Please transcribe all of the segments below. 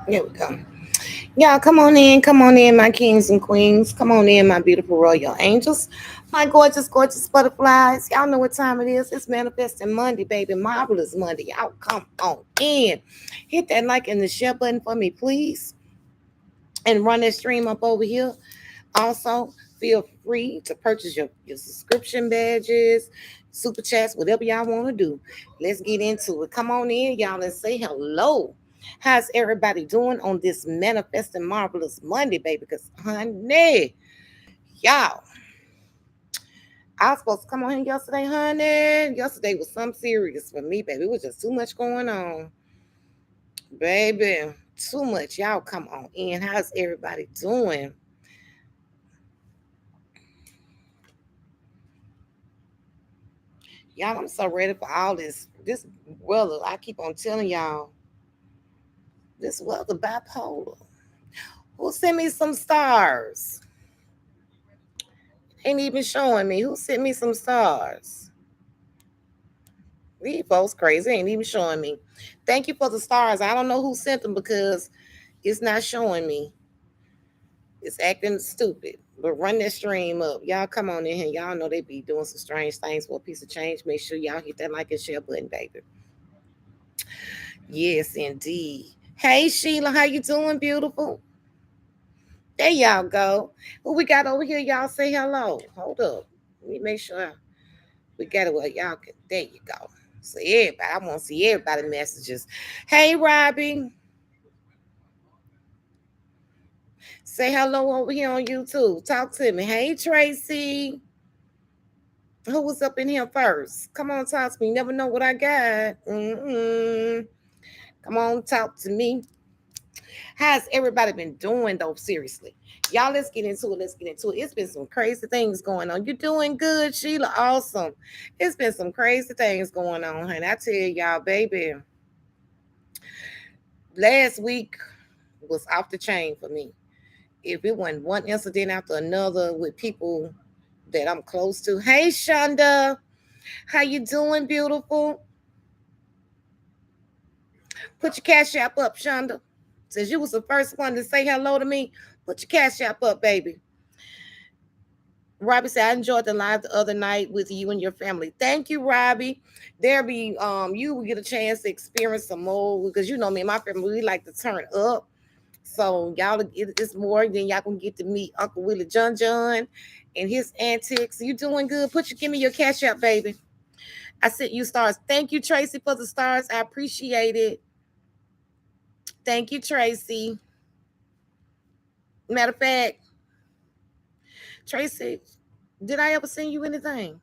Here we go. Y'all, come on in, my kings and queens. Come on in, my beautiful royal angels, my gorgeous, gorgeous butterflies. Y'all know what time it is. It's manifesting Monday, baby. Marvelous Monday. Y'all come on in. Hit that like and the share button for me, please. And run that stream up over here. Also, feel free to purchase your subscription badges, super chats, whatever y'all want to do. Let's get into it. Come on in, y'all, and say hello. How's everybody doing on this manifesting marvelous Monday, baby? Because, honey, y'all, I was supposed to come on here yesterday, honey. Yesterday was something serious for me, baby. It was just too much going on, baby. Too much. Y'all come on in. How's everybody doing? Y'all, I'm so ready for all this weather. I keep on telling y'all, this weather bipolar. Who sent me some stars? Ain't even showing me. Who sent me some stars? These folks crazy. Ain't even showing me. Thank you for the stars. I don't know who sent them because it's not showing me. It's acting stupid. But run that stream up. Y'all come on in here. Y'all know they be doing some strange things for a piece of change. Make sure y'all hit that like and share button, baby. Yes, indeed. Hey Sheila, how you doing, beautiful? There y'all go. Who we got over here? Y'all say hello. Hold up. Let me make sure we got it. Well, y'all can. There you go. So everybody, I want to see everybody messages. Hey, Robbie. Say hello over here on YouTube. Talk to me. Hey, Tracy. Who was up in here first? Come on, talk to me. You never know what I got. Come on, talk to me. How's everybody been doing though? Seriously. Y'all, let's get into it. Let's get into it. It's been some crazy things going on. You doing good, Sheila? Awesome. It's been some crazy things going on, honey. I tell y'all, baby, last week was off the chain for me. If it wasn't one incident after another with people that I'm close to. Hey, Shonda. How you doing, beautiful? Put your cash app up, Shonda. Since you was the first one to say hello to me, put your cash app up, baby. Robbie said, I enjoyed the live the other night with you and your family. Thank you, Robbie. There be you will get a chance to experience some more because you know me and my family, we like to turn up. So y'all get this more, then y'all can get to meet Uncle Willie John and his antics. You doing good? Give me your cash out, baby. I sent you stars. Thank you, Tracy, for the stars. I appreciate it. Thank you, Tracy. Matter of fact, Tracy, did I ever send you anything?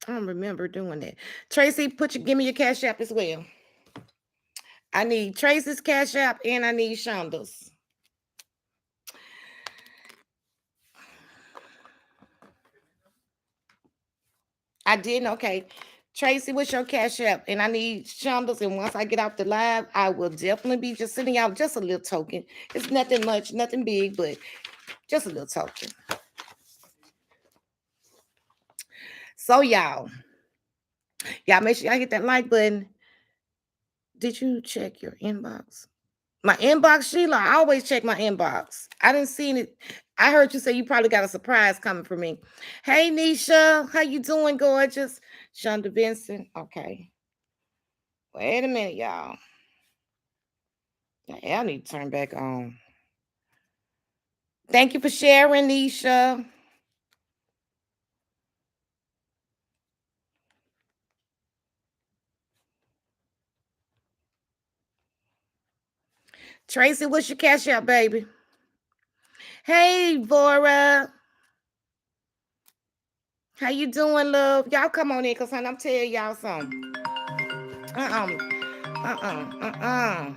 I don't remember doing that. Tracy, give me your cash app as well. I need Tracy's cash app and I need Shonda's. I didn't. Okay. Tracy, what's your cash app? And I need Shonda's. And once I get off the live, I will definitely be just sending out just a little token. It's nothing much, nothing big, but just a little token. So y'all make sure y'all hit that like button. Did you check your inbox? My inbox, Sheila. I always check my inbox. I didn't see it. I heard you say you probably got a surprise coming for me. Hey, Nisha, how you doing, gorgeous? Shonda Vincent. Okay. Wait a minute, y'all. I need to turn back on. Thank you for sharing, Nisha. Tracy, what's your cash out, baby? Hey, Vora. How you doing, love? Y'all come on in, cause honey, I'm telling y'all something. Uh-uh. Uh-uh.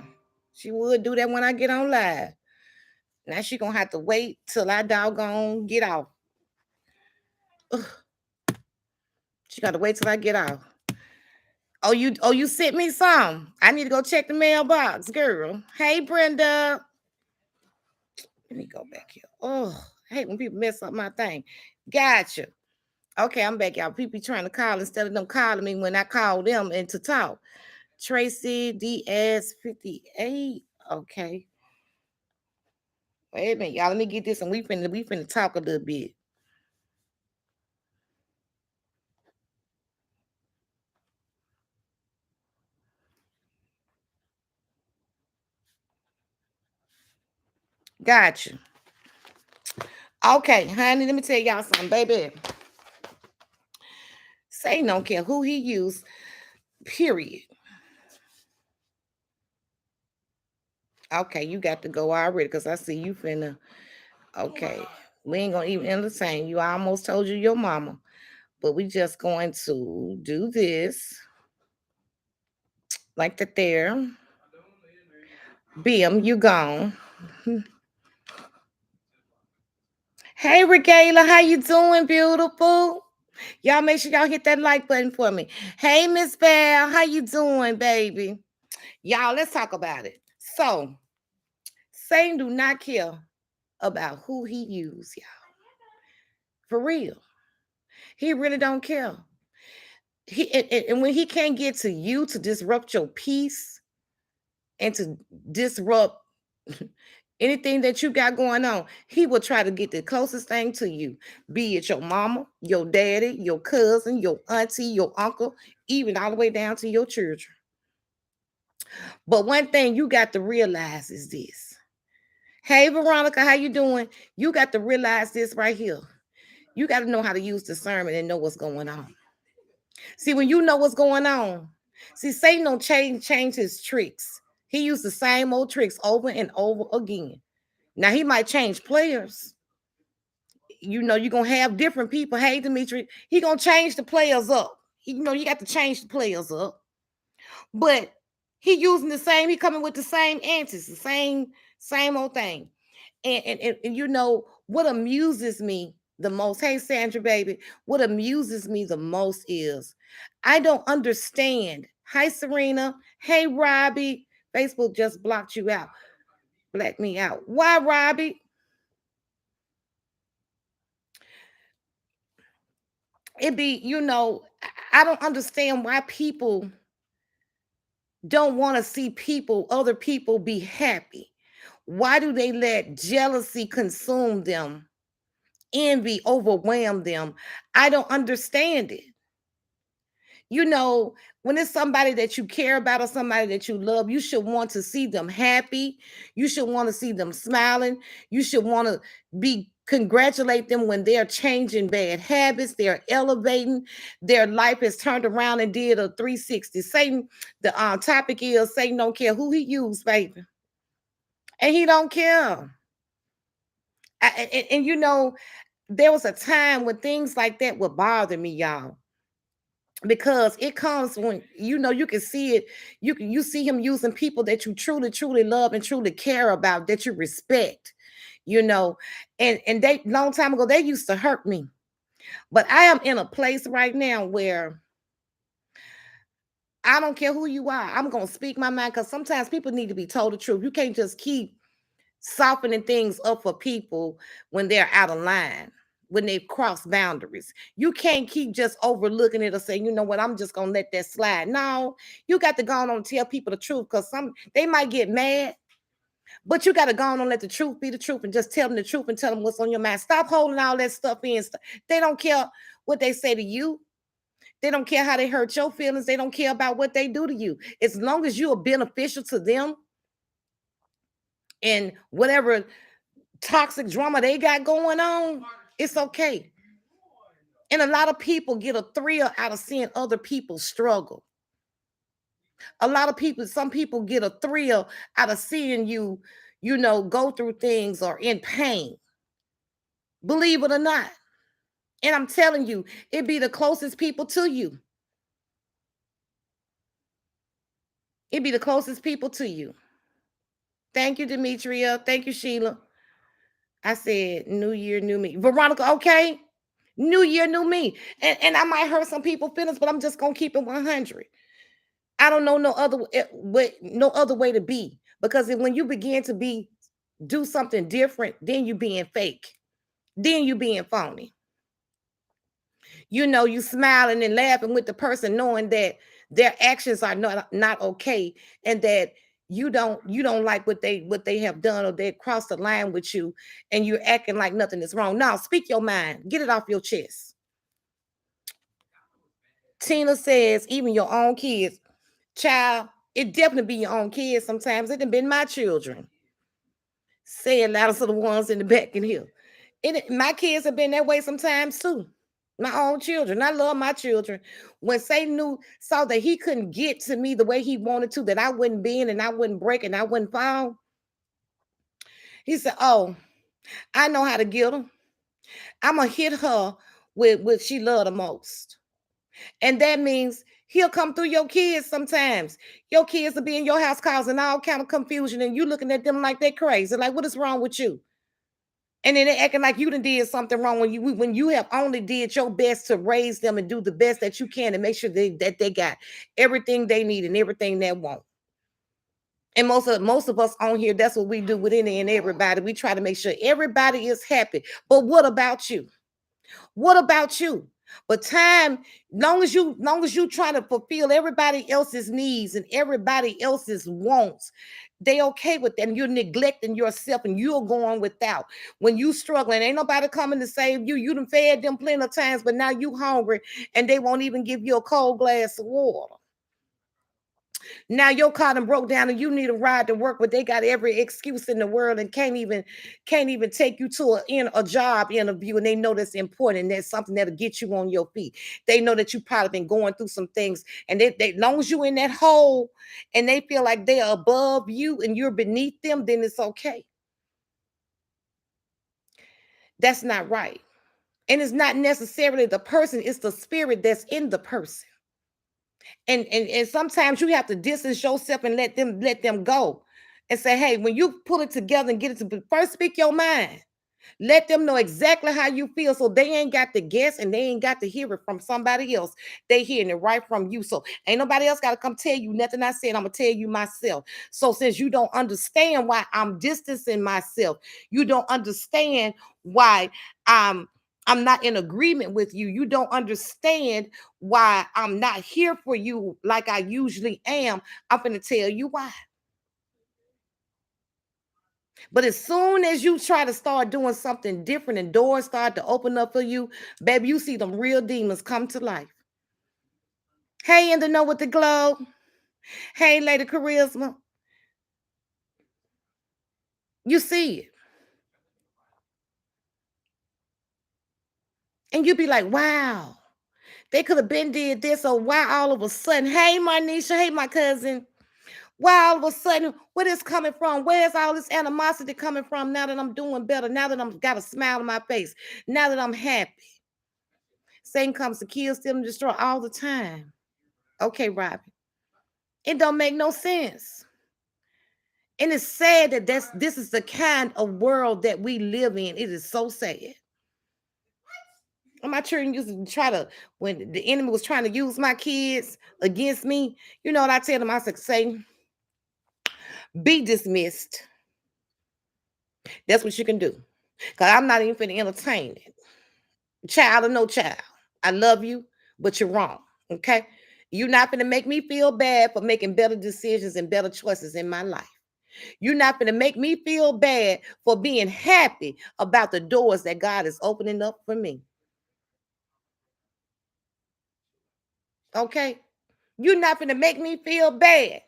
She would do that when I get on live. Now she gonna have to wait till I doggone get off. Ugh. She gotta wait till I get off. Oh, you sent me some. I need to go check the mailbox, girl. Hey, Brenda. Let me go back here. Oh, I hate when people mess up my thing. Gotcha. Okay, I'm back, y'all. People trying to call instead of them calling me when I call them and to talk. Tracy DS58. Okay. Wait a minute, y'all. Let me get this, and we finna talk a little bit. Gotcha. Okay, honey. Let me tell y'all something, baby. Satan don't care who he used. Period. Okay, you got to go already because I see you finna. Okay, we ain't gonna even entertain you. I almost told you your mama, but we just going to do this like that there. Bim, you gone. Hey, Regala, how you doing, beautiful? Y'all make sure y'all hit that like button for me. Hey, Miss Val, how you doing, baby? Y'all, let's talk about it. So, Satan do not care about who he use, y'all. For real. He really don't care. And when he can't get to you to disrupt your peace and to disrupt anything that you got going on, he will try to get the closest thing to you, be it your mama, your daddy, your cousin, your auntie, your uncle, even all the way down to your children. But one thing you got to realize is this. Hey, Veronica, how you doing? You got to realize this right here. You got to know how to use discernment and know what's going on. See, when you know what's going on, see, Satan don't change his tricks. He used the same old tricks over and over again. Now he might change players. You're gonna have different people. Hey, Dimitri, he gonna change the players up. You got to change the players up. But he using the same, he coming with the same answers, the same old thing. And you know what amuses me the most, hey Sandra baby, what amuses me the most is I don't understand. Hi Serena, hey Robbie, Facebook just blocked you out, blacked me out. Why, Robbie? It be, I don't understand why people don't want to see other people be happy. Why do they let jealousy consume them, envy overwhelm them? I don't understand it. When it's somebody that you care about or somebody that you love, you should want to see them happy. You should want to see them smiling. You should want to be congratulate them when they're changing bad habits, they're elevating, their life has turned around and did a 360. Satan, the topic is Satan don't care who he used, baby. And he don't care. And there was a time when things like that would bother me, y'all, because it comes when you can see it. You see him using people that you truly love and truly care about, that you respect, you know and they long time ago they used to hurt me, but I am in a place right now where I don't care who you are. I'm gonna speak my mind, because sometimes people need to be told the truth. You can't just keep softening things up for people when they're out of line, when they've crossed boundaries. You can't keep just overlooking it or saying, you know what, I'm just gonna let that slide. No, you got to go on and tell people the truth, because they might get mad, but you got to go on and let the truth be the truth and just tell them the truth and tell them what's on your mind. Stop holding all that stuff in. They don't care what they say to you. They don't care how they hurt your feelings. They don't care about what they do to you. As long as you are beneficial to them and whatever toxic drama they got going on, it's okay. And a lot of people get a thrill out of seeing other people struggle. Some people get a thrill out of seeing you, go through things or in pain. Believe it or not. And I'm telling you, it be the closest people to you. It be the closest people to you. Thank you, Demetria. Thank you, Sheila. I said, New Year, new me. Veronica, okay? New year, new me. And I might hurt some people's feelings, but I'm just gonna keep it 100. I don't know no other way to be. Because when you begin to do something different, then you being fake. Then you being phony. You smiling and laughing with the person, knowing that their actions are not okay, and that you don't like what they have done, or they crossed the line with you, and you're acting like nothing is wrong. Now speak your mind, get it off your chest. Tina says, even your own kids. Child, it definitely be your own kids. Sometimes it have been my children. Say it louder to the ones in the back can hear. My kids have been that way sometimes too. My own children. I love my children. When Satan saw that he couldn't get to me the way he wanted to, that I wouldn't bend and I wouldn't break and I wouldn't fall, he said, "Oh, I know how to get her. I'm gonna hit her with what she loved the most." And that means he'll come through your kids sometimes. Your kids will be in your house causing all kind of confusion, and you looking at them like they're crazy. Like, what is wrong with you? And then they acting like you done did something wrong when you have only did your best to raise them and do the best that you can and make sure that they got everything they need and everything they want. And most of us on here, that's what we do with any and everybody. We try to make sure everybody is happy. But what about you? What about you? But time, long as you try to fulfill everybody else's needs and everybody else's wants, they okay with that. And you're neglecting yourself and you're going without. When you struggling, ain't nobody coming to save you. You done fed them plenty of times, but now you hungry and they won't even give you a cold glass of water. Now your car done broke down and you need a ride to work, but they got every excuse in the world and can't even take you to a job interview, and they know that's important and that's something that'll get you on your feet. They know that you probably been going through some things, and they long as you in that hole and they feel like they're above you and you're beneath them, then it's okay. That's not right. And it's not necessarily the person, it's the spirit that's in the person. And sometimes you have to distance yourself and let them go and say, hey, when you pull it together and get it to first, speak your mind. Let them know exactly how you feel, so they ain't got to guess and they ain't got to hear it from somebody else. They hearing it right from you. So ain't nobody else got to come tell you nothing I said. I'm gonna tell you myself. So since you don't understand why I'm distancing myself, you don't understand why I'm not in agreement with you. You don't understand why I'm not here for you like I usually am. I'm gonna tell you why. But as soon as you try to start doing something different and doors start to open up for you, baby, you see them real demons come to life. Hey, in the know with the glow. Hey, Lady Charisma. You see it. And you be like, wow, they could have been did this, or why all of a sudden, hey, Marnisha, hey, my cousin. Why all of a sudden, where is coming from? Where's all this animosity coming from now that I'm doing better? Now that I'm got a smile on my face, now that I'm happy. Satan comes to kill, steal, and destroy all the time. Okay, Robin. It don't make no sense. And it's sad that this is the kind of world that we live in. It is so sad. And my children used to try to, when the enemy was trying to use my kids against me, you know what I tell them? I said, Satan, be dismissed. That's what you can do. Because I'm not even finna entertain it. Child or no child. I love you, but you're wrong. Okay? You're not gonna make me feel bad for making better decisions and better choices in my life. You're not going to make me feel bad for being happy about the doors that God is opening up for me. Okay? You're not going to make me feel bad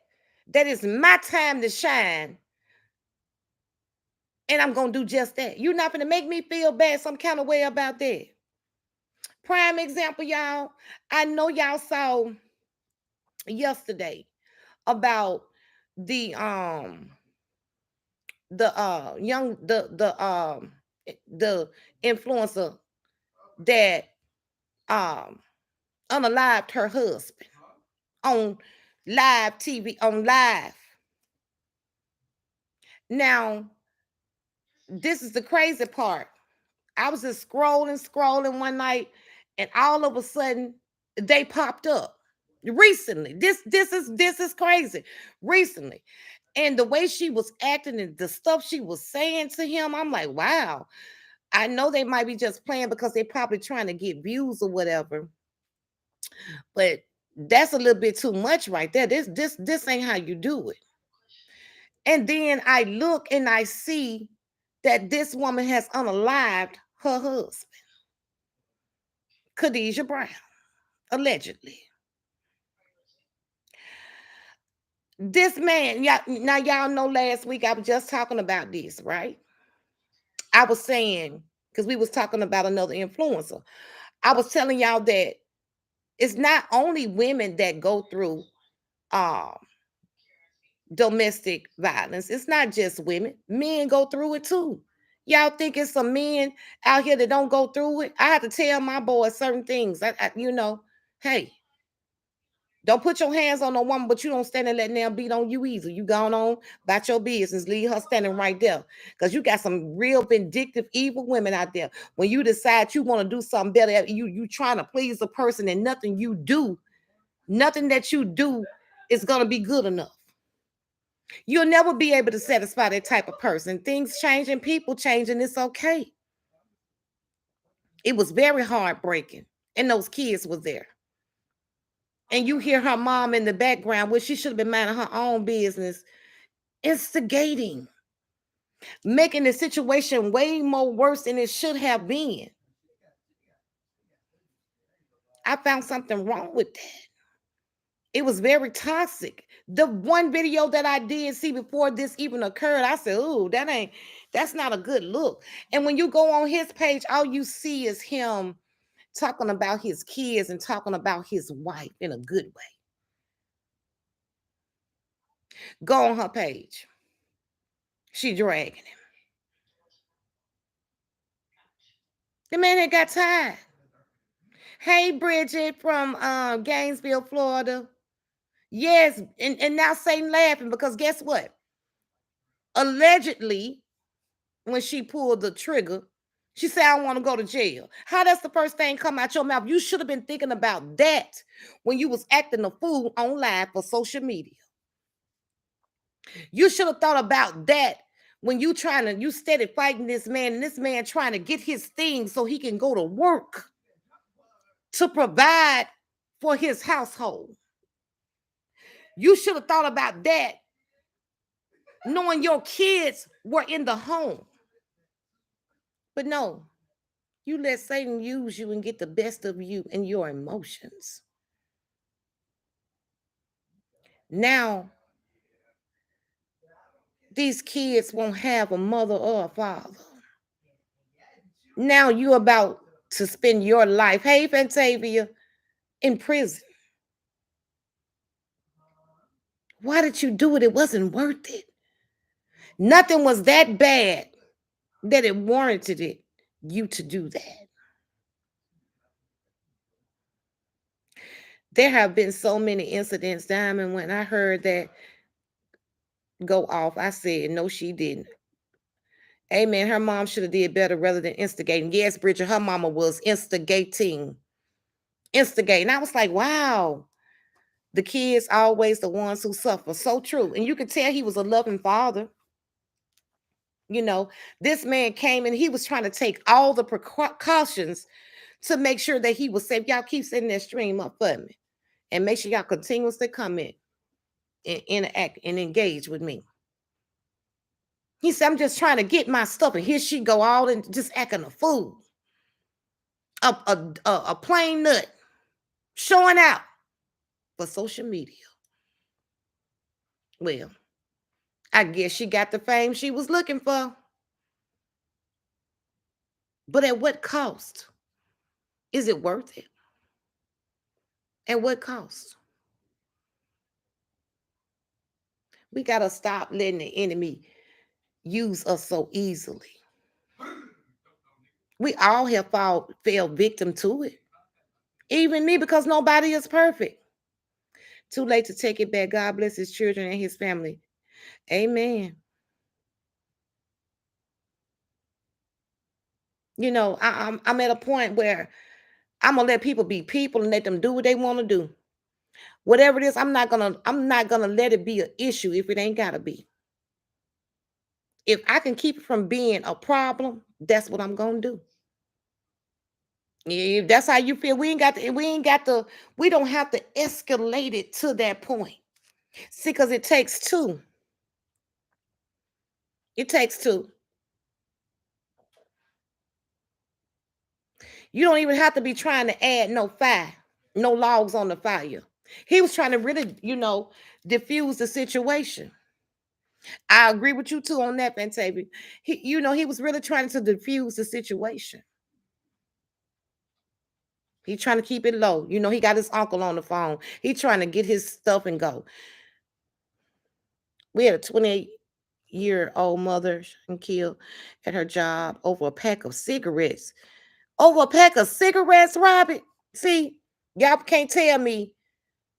that it's my time to shine, and I'm going to do just that. You're not going to make me feel bad some kind of way about that. Prime example, y'all. I know y'all saw yesterday about the young the influencer that um unalived her husband on live TV, on live. Now, this is the crazy part. I was just scrolling one night, and all of a sudden they popped up recently. This is crazy. Recently. And the way she was acting and the stuff she was saying to him, I'm like, wow. I know they might be just playing because they're probably trying to get views or whatever. But That's a little bit too much right there. This ain't how you do it. And then I look and I see that this woman has unalived her husband, Khadijah Brown, allegedly. This man, y'all, now y'all know last week I was just talking about this, right? I was saying, because we was talking about another influencer. I was telling y'all that it's not only women that go through um domestic violence. It's not just women. Men go through it too. Y'all think it's some men out here that don't go through it? I have to tell my boys certain things. Hey, don't put your hands on a woman, but you don't stand and let them beat on you either. You gone on about your business, leave her standing right there. Because you got some real vindictive, evil women out there. When you decide you want to do something better, you trying to please a person, and nothing that you do is gonna be good enough. You'll never be able to satisfy that type of person. Things change and people change, and it's okay. It was very heartbreaking, and those kids was there. And you hear her mom in the background, where she should have been minding her own business, instigating, making the situation way more worse than it should have been. I found something wrong with that. It was very toxic. The one video that I did see before this even occurred, I said, "Ooh, that's not a good look." And when you go on his page, all you see is him talking about his kids and talking about his wife in a good way. Go on her page. She dragging him. The man had got tired. Hey, Bridget from Gainesville, Florida. Yes, and now Satan laughing because guess what? Allegedly, when she pulled the trigger, she said, "I want to go to jail." How does the first thing come out your mouth? You should have been thinking about that when you was acting a fool on live for social media. You should have thought about that when you steady fighting this man, and this man trying to get his things so he can go to work to provide for his household. You should have thought about that knowing your kids were in the home. But no, you let Satan use you and get the best of you and your emotions. Now, these kids won't have a mother or a father. Now you're about to spend your life, hey, Fantavia, in prison. Why did you do it? It wasn't worth it. Nothing was that bad that it warranted you to do that. There have been so many incidents, Diamond. When I heard that go off, I said, no, she didn't. Amen. Her mom should have did better rather than instigating. Yes, Bridget, her mama was instigating. Instigating. I was like, wow. The kids always the ones who suffer. So true. And you could tell he was a loving father. You know, this man came and he was trying to take all the precautions to make sure that he was safe. Y'all keep setting that stream up for me. And make sure y'all continuously comment and interact and engage with me. He said, "I'm just trying to get my stuff." And here she go all and just acting a fool. A plain nut. Showing out for social media. Well, I guess she got the fame she was looking for. But at what cost? Is it worth it? At what cost? We got to stop letting the enemy use us so easily. We all have fell victim to it. Even me, because nobody is perfect. Too late to take it back. God bless his children and his family. Amen. You know, I'm at a point where I'm gonna let people be people and let them do what they want to do. Whatever it is, I'm not gonna let it be an issue if it ain't gotta be. If I can keep it from being a problem, that's what I'm gonna do. Yeah, that's how you feel. We don't have to escalate it to that point. See, because it takes two. It takes two. You don't even have to be trying to add no fire, no logs on the fire. He was trying to really, diffuse the situation. I agree with you too on that, Fantabi. He was really trying to diffuse the situation. He's trying to keep it low. He got his uncle on the phone. He's trying to get his stuff and go. We had a 28-year-old mother and killed at her job over a pack of cigarettes. Over a pack of cigarettes, Robbie. See, y'all can't tell me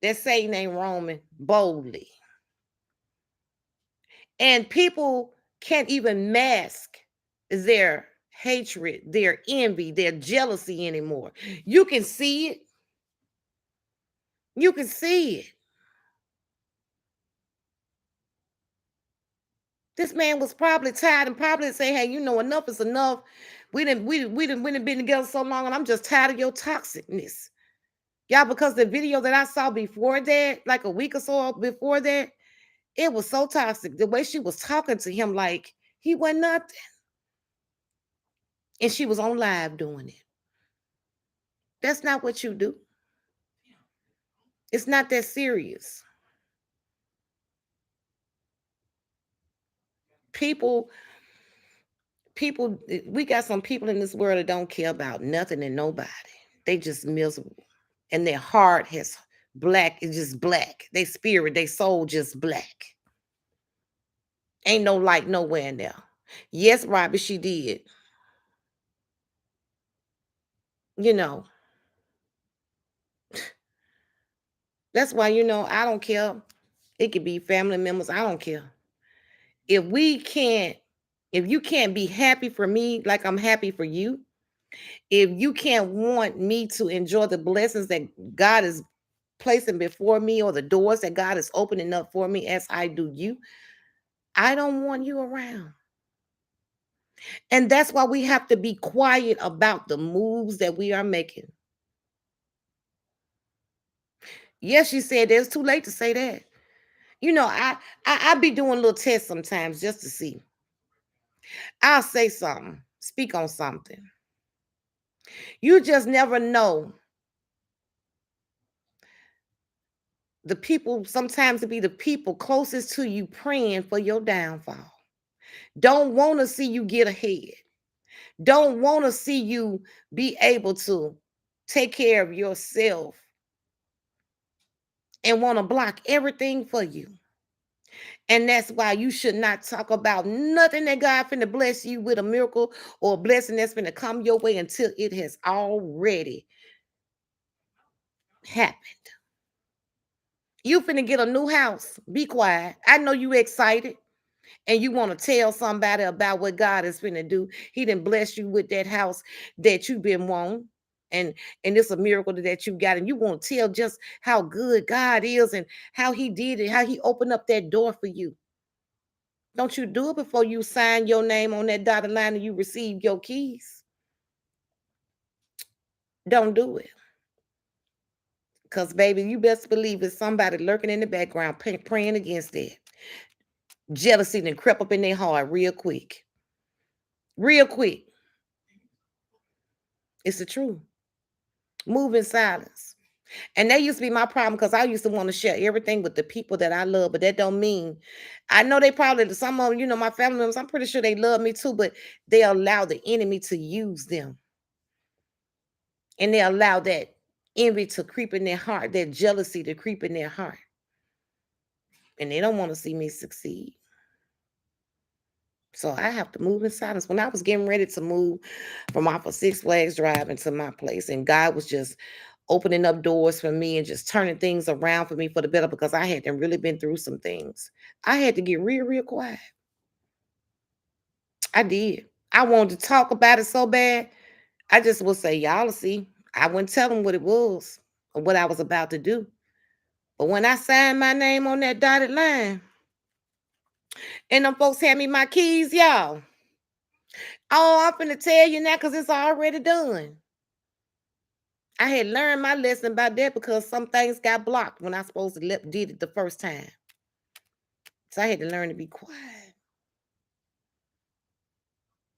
that Satan ain't roaming boldly. And people can't even mask their hatred, their envy, their jealousy anymore. You can see it. You can see it. This man was probably tired and probably say, "Hey, enough is enough. We didn't been together so long, and I'm just tired of your toxicness." Yeah, because the video that I saw before that, like a week or so before that, it was so toxic. The way she was talking to him, like he wasn't nothing. And she was on live doing it. That's not what you do. It's not that serious. People, we got some people in this world that don't care about nothing and nobody. They just miserable. And their heart has black, is just black. Their spirit, their soul just black. Ain't no light nowhere in there. Yes, Robbie, she did. You know, that's why, I don't care. It could be family members. I don't care. If we can't, if you can't be happy for me like I'm happy for you, if you can't want me to enjoy the blessings that God is placing before me or the doors that God is opening up for me as I do you, I don't want you around. And that's why we have to be quiet about the moves that we are making. Yes, she said it's too late to say that. I be doing little tests sometimes just to see. I'll say something, speak on something. You just never know. The people, sometimes it be the people closest to you praying for your downfall. Don't want to see you get ahead. Don't want to see you be able to take care of yourself and want to block everything for you. And that's why you should not talk about nothing that God finna bless you with, a miracle or a blessing that's finna come your way, until it has already happened. You finna get a new house. Be quiet. I know you excited and you want to tell somebody about what God is finna do. He didn't bless you with that house that you've been wanting. And it's a miracle that you got, and you want to tell just how good God is and how he did it, how he opened up that door for you. Don't you do it before you sign your name on that dotted line and you receive your keys. Don't do it. Because, baby, you best believe it's somebody lurking in the background praying against that. Jealousy then crept up in their heart real quick. Real quick. It's the truth. Move in silence. And that used to be my problem, because I used to want to share everything with the people that I love, but that don't mean, I know they probably, some of them, my family members, I'm pretty sure they love me too, but they allow the enemy to use them. And they allow that envy to creep in their heart, that jealousy to creep in their heart. And they don't want to see me succeed. So I have to move in silence. When I was getting ready to move from off of Six Flags Drive into my place, and God was just opening up doors for me and just turning things around for me for the better, because I hadn't really been through some things. I had to get real, real quiet. I did. I wanted to talk about it so bad. I just would say, y'all will see. I wouldn't tell them what it was or what I was about to do. But when I signed my name on that dotted line and them folks hand me my keys, y'all. Oh, I'm finna tell you now because it's already done. I had learned my lesson about that because some things got blocked when I supposed to did it the first time. So I had to learn to be quiet.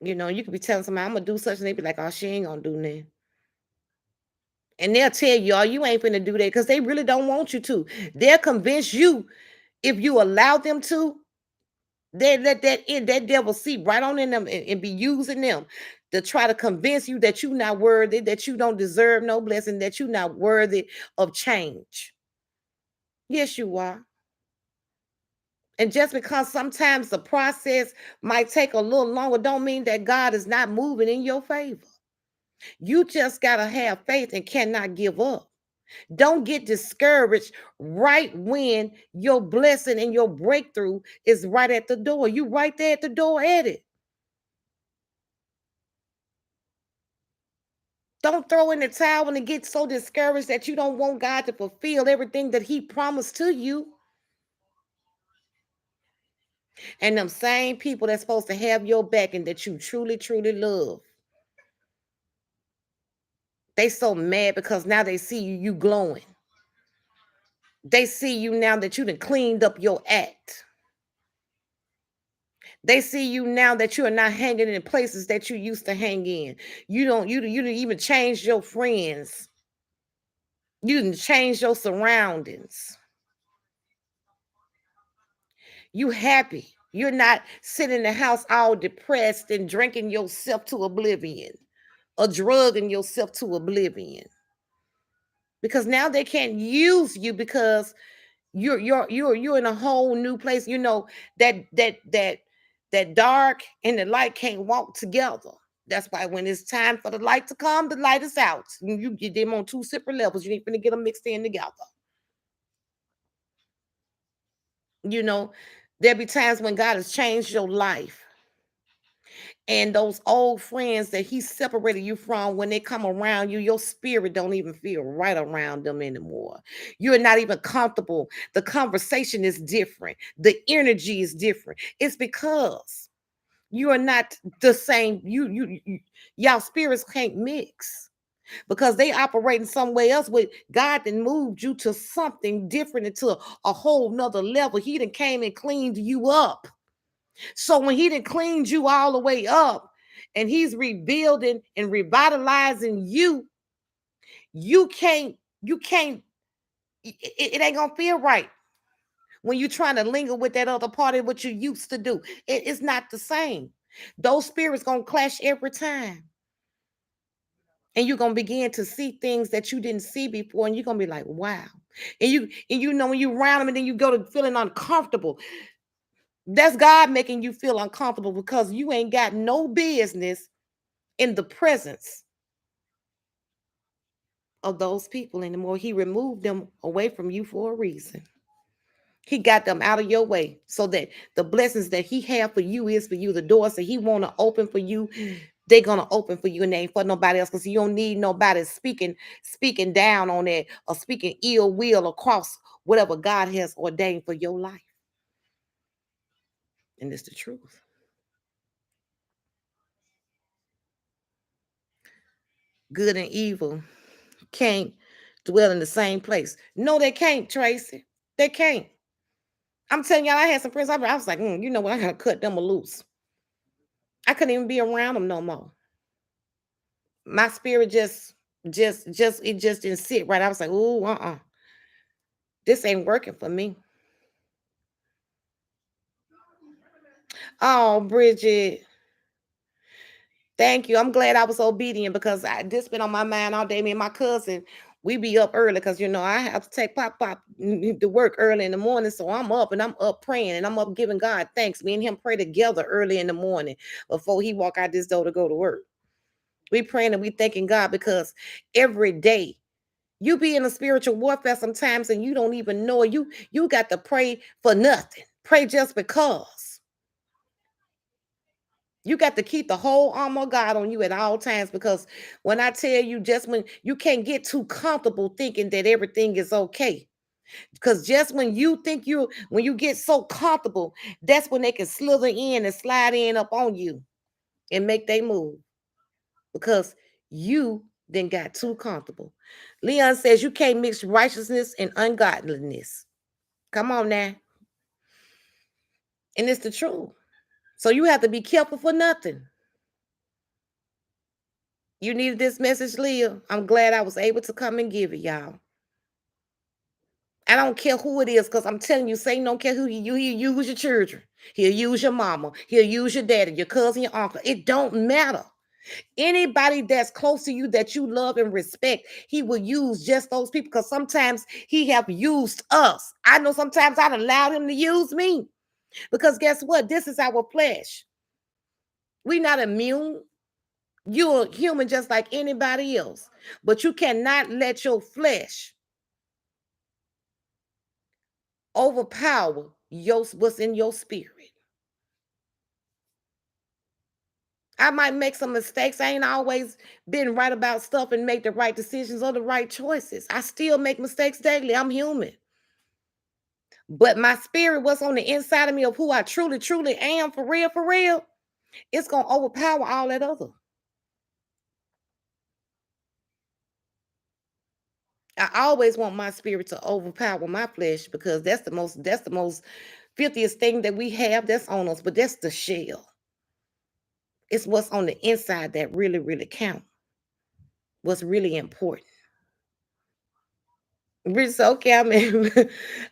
You know, you could be telling somebody I'm gonna do such and they be like, oh, she ain't gonna do nothing. And they'll tell you, oh, you ain't finna do that because they really don't want you to. They'll convince you if you allow them to, they let that devil seep right on in them and be using them to try to convince you that you're not worthy, that you don't deserve no blessing, that you're not worthy of change. Yes, you are. And just because sometimes the process might take a little longer, don't mean that God is not moving in your favor. You just gotta have faith and cannot give up. Don't get discouraged right when your blessing and your breakthrough is right at the door. You right there at the door at it. Don't throw in the towel and get so discouraged that you don't want God to fulfill everything that He promised to you. And them same people that's supposed to have your back and that you truly, truly love, they so mad because now they see you glowing. They see you now that you done cleaned up your act. They see you now that you are not hanging in places that you used to hang in. You didn't even change your friends. You didn't change your surroundings. You happy. You're not sitting in the house all depressed and drinking yourself to oblivion or drugging yourself to oblivion. Because now they can't use you because you're in a whole new place. You know that dark and the light can't walk together. That's why when it's time for the light to come, the light is out. You get them on two separate levels. You ain't finna get them mixed in together. You know, there'll be times when God has changed your life. And those old friends that he separated you from, when they come around you, your spirit don't even feel right around them anymore. You're not even comfortable. The conversation is different. The energy is different. It's because you are not the same. Y'all spirits can't mix because they operating somewhere else. With God then moved you to something different, into a whole nother level. He done came and cleaned you up. So when he done cleaned you all the way up and he's rebuilding and revitalizing you, you can't, it ain't gonna feel right when you're trying to linger with that other part of what you used to do. It's not the same. Those spirits gonna clash every time. And you're gonna begin to see things that you didn't see before, and you're gonna be like, wow. And you know when you around them and then you go to feeling uncomfortable. That's God making you feel uncomfortable because you ain't got no business in the presence of those people anymore. He removed them away from you for a reason. He got them out of your way so that the blessings that he have for you is for you. The doors that he want to open for you, they're gonna open for you, and they ain't for nobody else, because you don't need nobody speaking down on that or speaking ill will across whatever God has ordained for your life. And it's the truth. Good and evil can't dwell in the same place. No, they can't, Tracy. They can't. I'm telling y'all, I had some friends. I was like, you know what? I gotta cut them loose. I couldn't even be around them no more. My spirit it just didn't sit right. I was like, ooh, this ain't working for me. Oh, Bridget, thank you. I'm glad I was obedient because this been on my mind all day. Me and my cousin, we be up early because I have to take Pop to work early in the morning. So I'm up and I'm up praying and I'm up giving God thanks. Me and him pray together early in the morning before he walk out this door to go to work. We praying and we thanking God because every day you be in a spiritual warfare sometimes and you don't even know it. You got to pray for nothing. Pray just because. You got to keep the whole armor of God on you at all times, because when I tell you, just when you can't get too comfortable thinking that everything is okay. Because just when you get so comfortable, that's when they can slither in and slide in up on you and make they move. Because you then got too comfortable. Leon says you can't mix righteousness and ungodliness. Come on now. And it's the truth. So you have to be careful for nothing. You needed this message, Leah. I'm glad I was able to come and give it, y'all. I don't care who it is, because I'm telling you, Satan don't care who you. He'll use your children. He'll use your mama. He'll use your daddy, your cousin, your uncle. It don't matter. Anybody that's close to you that you love and respect, he will use just those people, because sometimes he have used us. I know sometimes I'd allowed him to use me, because guess what? This is our flesh. We're not immune. You're human just like anybody else, but you cannot let your flesh overpower what's in your spirit. I might make some mistakes. I ain't always been right about stuff and make the right decisions or the right choices. I still make mistakes daily. I'm human. But my spirit, what's on the inside of me of who I truly, truly am, for real, it's going to overpower all that other. I always want my spirit to overpower my flesh, because that's the most filthiest thing that we have that's on us, but that's the shell. It's what's on the inside that really, really count. What's really important. It's okay.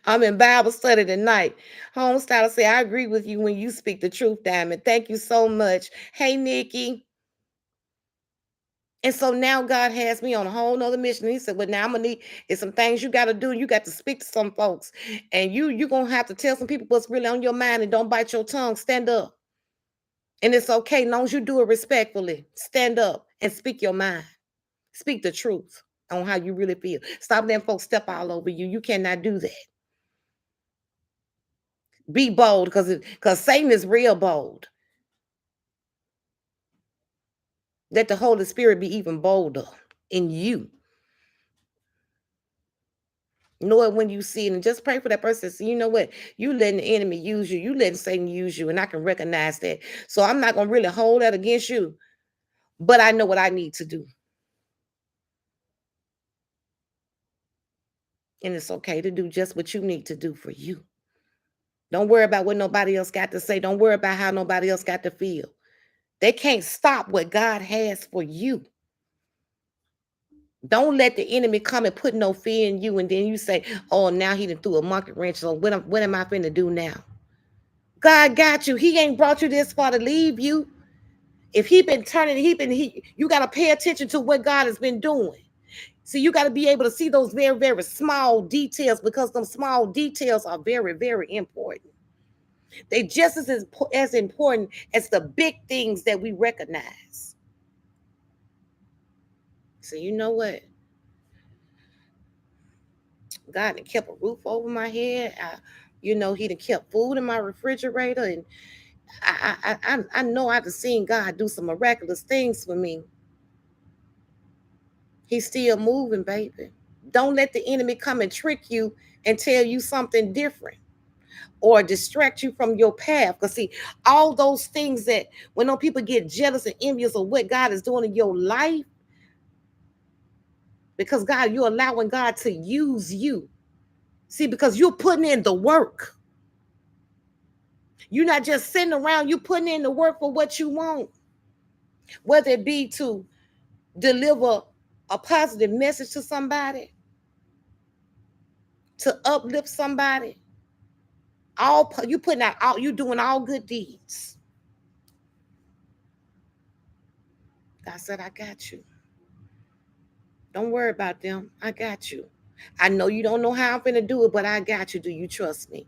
I'm in Bible study tonight. Homestyle say, I agree with you when you speak the truth, Diamond. Thank you so much. Hey, Nikki. And so now God has me on a whole nother mission. He said, well, now I'm gonna need, it's some things you got to do. You got to speak to some folks. And you're gonna have to tell some people what's really on your mind, and don't bite your tongue. Stand up. And it's okay, as long as you do it respectfully. Stand up and speak your mind. Speak the truth on how you really feel. Stop letting folks step all over you. You cannot do that. Be bold, because Satan is real bold. Let the Holy Spirit be even bolder in you. Know it when you see it, and just pray for that person. So you know what? You letting the enemy use you. You letting Satan use you, and I can recognize that. So I'm not going to really hold that against you, but I know what I need to do. And it's okay to do just what you need to do for you. Don't worry about what nobody else got to say. Don't worry about how nobody else got to feel. They can't stop what God has for you. Don't let the enemy come and put no fear in you, and then you say, oh, now he done threw a monkey wrench. So what am I finna do now? God got you. He ain't brought you this far to leave you. If he been turning, you got to pay attention to what God has been doing. So you got to be able to see those very, very small details, because those small details are very, very important. They just as important as the big things that we recognize. So you know what? God had kept a roof over my head. He done kept food in my refrigerator, and I know I've seen God do some miraculous things for me. He's still moving, baby. Don't let the enemy come and trick you and tell you something different, or distract you from your path. Because see, all those things that when those people get jealous and envious of what God is doing in your life, because you're allowing God to use you. See, because you're putting in the work. You're not just sitting around, you're putting in the work for what you want. Whether it be to deliver a positive message to somebody, to uplift somebody. You putting out all, you doing all good deeds. God said, I got you. Don't worry about them. I got you. I know you don't know how I'm going to do it, but I got you. Do you trust me?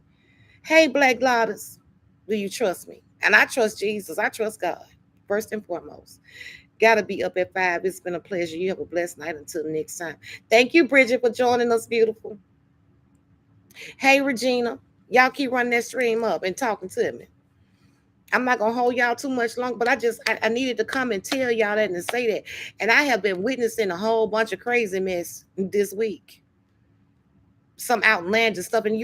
Hey, Black Lotus, do you trust me? And I trust Jesus. I trust God, first and foremost. Got to be up at 5. It's been a pleasure. You have a blessed night until next time. Thank you, Bridget, for joining us, beautiful. Hey, Regina, y'all keep running that stream up and talking to me. I'm not going to hold y'all too much long, but I needed to come and tell y'all that and say that. And I have been witnessing a whole bunch of crazy mess this week. Some outlandish stuff. And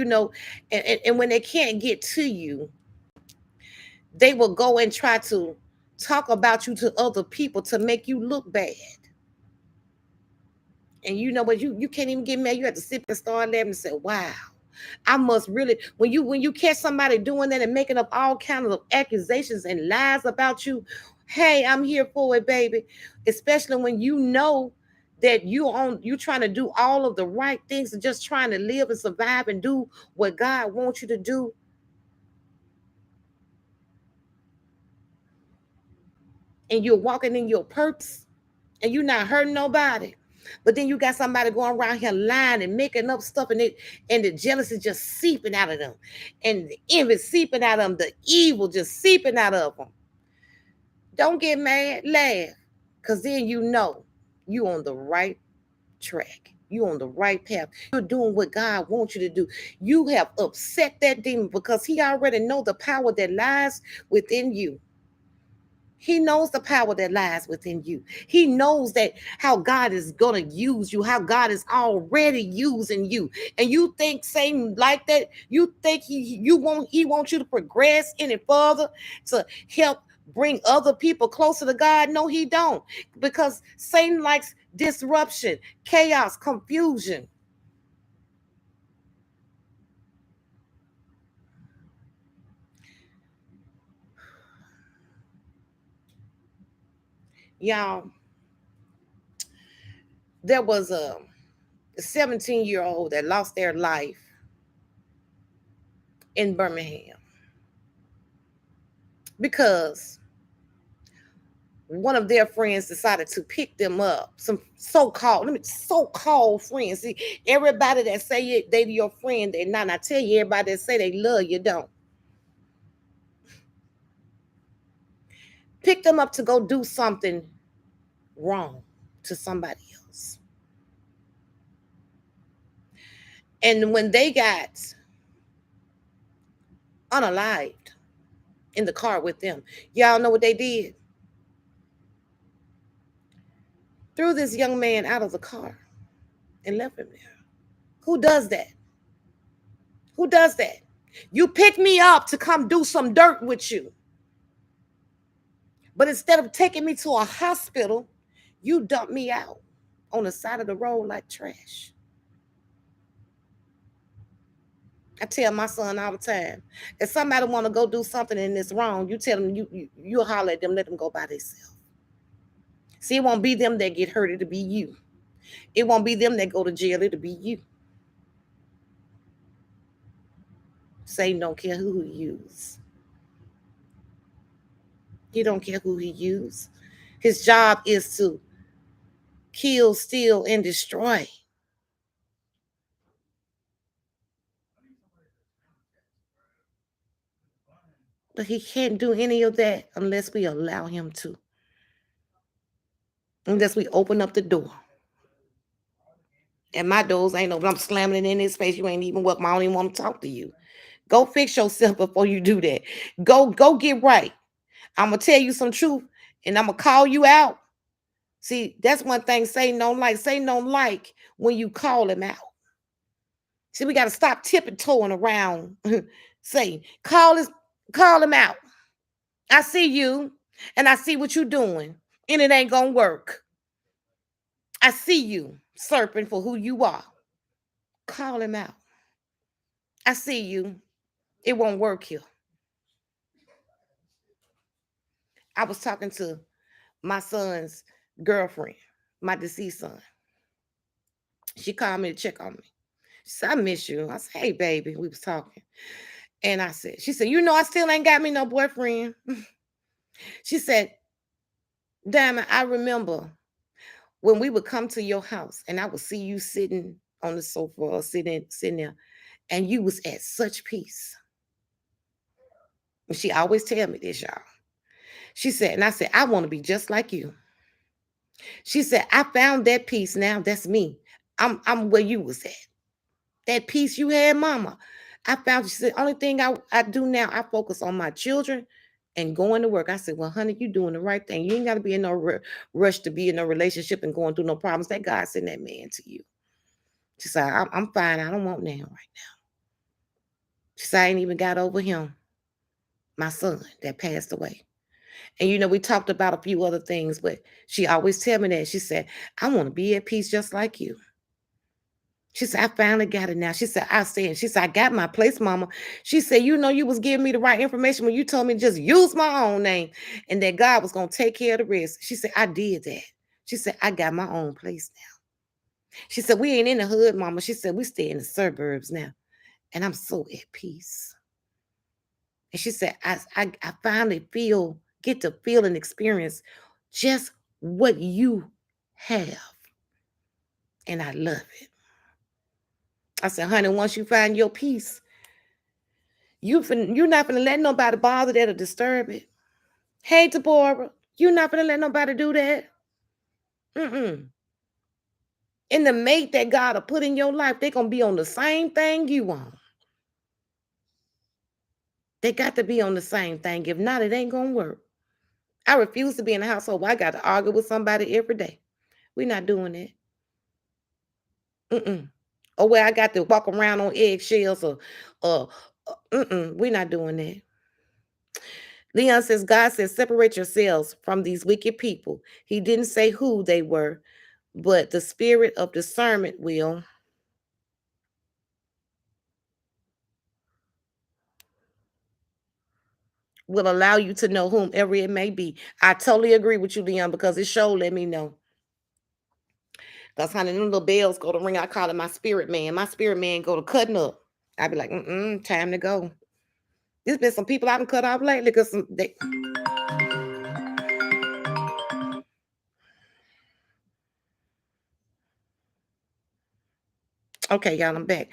and when they can't get to you, they will go and try to talk about you to other people to make you look bad. And you know what? You can't even get mad. You have to sit and start laughing and say, "Wow, I must really." When you catch somebody doing that and making up all kinds of accusations and lies about you, hey, I'm here for it, baby. Especially when you know that you trying to do all of the right things and just trying to live and survive and do what God wants you to do, and you're walking in your purpose and you're not hurting nobody. But then you got somebody going around here lying and making up stuff, and the jealousy just seeping out of them, and the envy seeping out of them, the evil just seeping out of them. Don't get mad, laugh, because then you know you on the right track. You on the right path. You're doing what God wants you to do. You have upset that demon because he already know the power that lies within you. He knows the power that lies within you. He knows that how God is going to use you, how God is already using you. And you think Satan like that? You think he wants you to progress any further to help bring other people closer to God? No, he don't. Because Satan likes disruption, chaos, confusion. Y'all, there was a 17-year-old that lost their life in Birmingham because one of their friends decided to pick them up. Some so-called friends. See, everybody that say it, they your friend, they not. And I tell you, everybody that say they love you don't. Pick them up to go do something wrong to somebody else. And when they got unalived in the car with them, y'all know what they did? Threw this young man out of the car and left him there. Who does that? Who does that? You pick me up to come do some dirt with you. But instead of taking me to a hospital, you dump me out on the side of the road like trash. I tell my son all the time, if somebody want to go do something and it's wrong, you tell them you'll holler at them, let them go by themselves. See, it won't be them that get hurt, it'll be you. It won't be them that go to jail, it'll be you. Satan don't care who he use. He don't care who he use. His job is to kill, steal, and destroy. But he can't do any of that unless we allow him to. Unless we open up the door. And my doors ain't open. I'm slamming it in his face. You ain't even welcome. I don't even want to talk to you. Go fix yourself before you do that. Go get right. I'm gonna tell you some truth and I'm gonna call you out. See, that's one thing Satan don't like. Satan don't like when you call him out. See, we gotta stop tiptoeing around Satan. Call him out. I see you and I see what you're doing, and it ain't gonna work. I see you, serpent, for who you are. Call him out. I see you. It won't work here. I was talking to my son's girlfriend, my deceased son. She called me to check on me. She said, I miss you. I said, hey, baby. We was talking. And she said, I still ain't got me no boyfriend. She said, damn it, I remember when we would come to your house and I would see you sitting on the sofa or sitting there, and you was at such peace. And she always tell me this, y'all. She said, and I said, I want to be just like you. She said, I found that peace now. That's me. I'm where you was at. That peace you had, mama. I found, she said, only thing I do now, I focus on my children and going to work. I said, well, honey, you doing the right thing. You ain't got to be in no rush to be in no relationship and going through no problems. That God sent that man to you. She said, I'm fine. I don't want now right now. She said, I ain't even got over him, my son that passed away. And we talked about a few other things, but she always tell me that. She said, I want to be at peace just like you. She said, I finally got it now. She said, I said, she said, I got my place, mama. She said, you was giving me the right information when you told me to just use my own name and that God was going to take care of the rest. She said, I did that. She said, I got my own place now. She said, we ain't in the hood, mama. She said, we stay in the suburbs now. And I'm so at peace. And she said, I finally get to feel and experience just what you have. And I love it. I said, honey, once you find your peace, you're not gonna let nobody bother that or disturb it. Hey, Deborah, you're not gonna let nobody do that. Mm-mm. And the mate that God will put in your life, they're gonna be on the same thing you on. They got to be on the same thing. If not, it ain't gonna work. I refuse to be in a household where I got to argue with somebody every day. We're not doing it. Mm-mm. Or where I got to walk around on eggshells or we're not doing that. Leon says, God says, separate yourselves from these wicked people. He didn't say who they were, but the spirit of discernment will allow you to know whomever it may be. I totally agree with you, Leon, because it sure let me know. Because honey, them little bells go to ring. I call it my spirit man. My spirit man go to cutting up. I be like, time to go. There's been some people I've cut off lately because they. Okay, y'all, I'm back.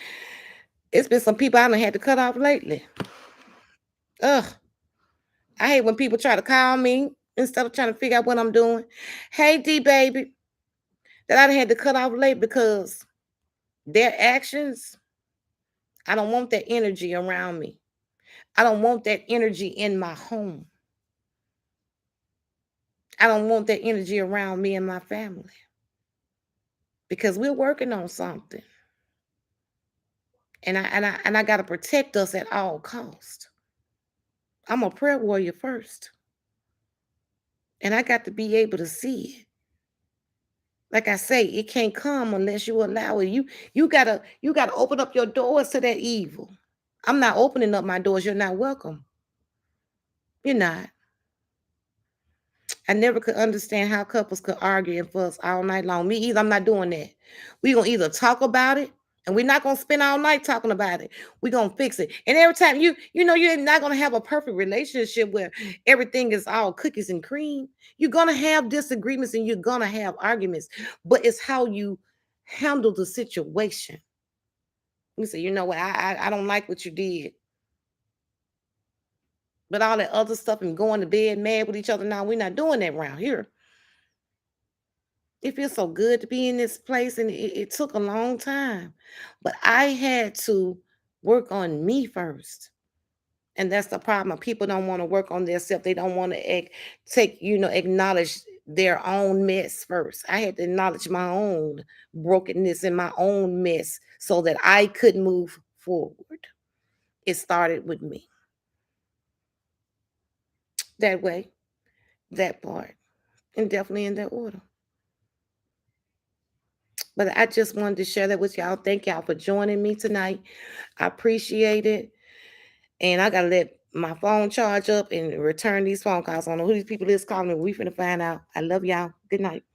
It's been some people I done had to cut off lately. Ugh. I hate when people try to call me instead of trying to figure out what I'm doing. Hey, D baby, that I done had to cut off late because their actions, I don't want that energy around me. I don't want that energy in my home. I don't want that energy around me and my family because we're working on something. And I got to protect us at all costs. I'm a prayer warrior first. And I got to be able to see it. Like I say, it can't come unless you allow it. You gotta open up your doors to that evil. I'm not opening up my doors. You're not welcome. You're not. I never could understand how couples could argue and fuss all night long. Me either. I'm not doing that. We're gonna either talk about it, and we're not gonna spend all night talking about it. We're gonna fix it. And every time you're not gonna have a perfect relationship where everything is all cookies and cream. You're gonna have disagreements and you're gonna have arguments, but it's how you handle the situation. You say, you know what, I don't like what you did. But all that other stuff and going to bed mad with each other, now we're not doing that around here. It feels so good to be in this place, and it took a long time. But I had to work on me first. And that's the problem. People don't want to work on themselves. They don't want to acknowledge their own mess first. I had to acknowledge my own brokenness and my own mess so that I could move forward. It started with me. That way, that part, and definitely in that order. But I just wanted to share that with y'all. Thank y'all for joining me tonight. I appreciate it. And I gotta let my phone charge up and return these phone calls. I don't know who these people is calling me. We finna find out. I love y'all. Good night.